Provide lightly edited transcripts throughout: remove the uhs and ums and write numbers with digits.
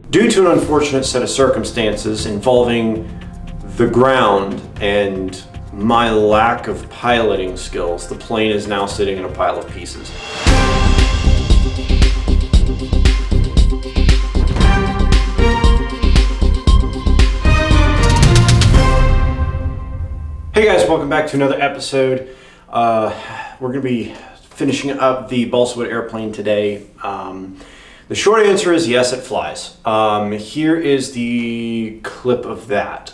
Due to an unfortunate set of circumstances involving the ground and my lack of piloting skills, the plane is now sitting in a pile of pieces. Hey guys, welcome back to another episode. We're going to be finishing up the balsa wood airplane today. The short answer is yes, it flies. Here is the clip of that.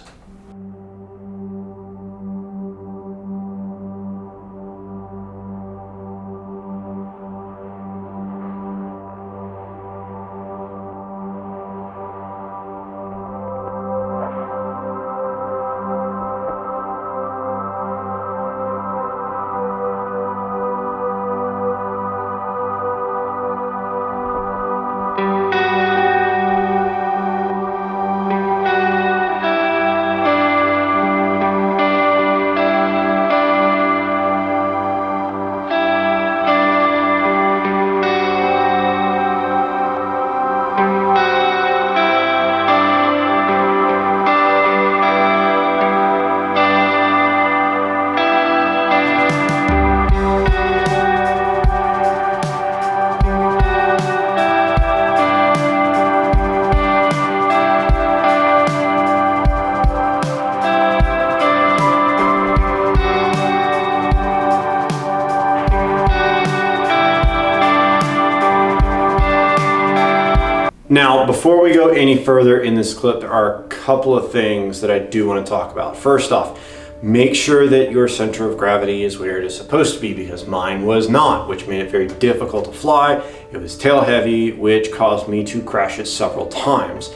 Now, before we go any further in this clip, there are a couple of things that I do want to talk about. First off, make sure that your center of gravity is where it is supposed to be, because mine was not, which made it very difficult to fly. It was tail heavy, which caused me to crash it several times.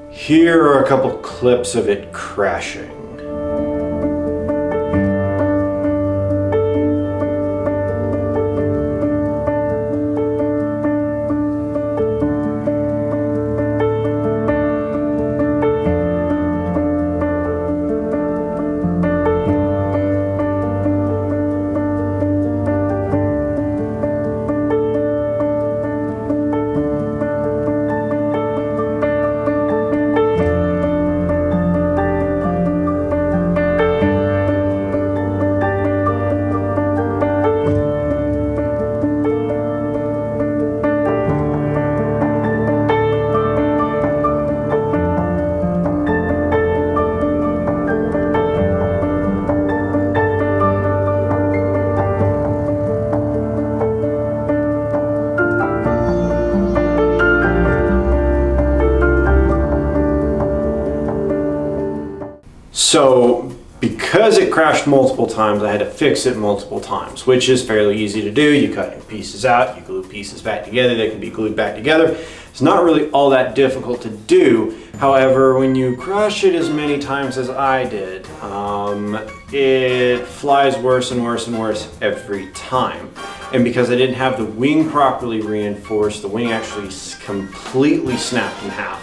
Here are a couple clips of it crashing. So because it crashed multiple times, I had to fix it multiple times, which is fairly easy to do. You cut pieces out, you glue pieces back together, they can be glued back together. It's not really all that difficult to do. However, when you crash it as many times as I did, it flies worse and worse and worse every time. And because I didn't have the wing properly reinforced, the wing actually completely snapped in half,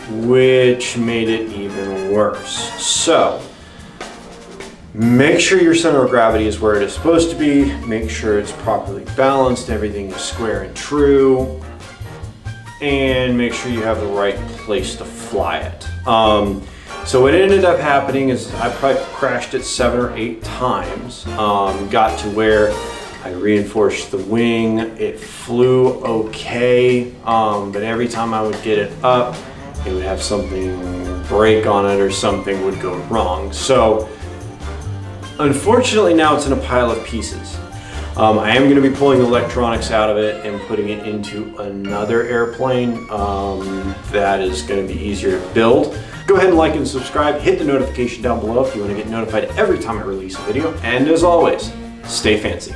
which made it even worse. So make sure your center of gravity is where it is supposed to be. Make sure it's properly balanced, everything is square and true, and make sure you have the right place to fly it. So what ended up happening is I probably crashed it 7 or 8 times. Got to where I reinforced the wing. It flew okay, but every time I would get it up, it would have something break on it or something would go wrong. So unfortunately now it's in a pile of pieces. I am going to be pulling electronics out of it and putting it into another airplane that is going to be easier to build. Go ahead and like and subscribe, hit the notification down below if you want to get notified every time I release a video, and as always, stay fancy.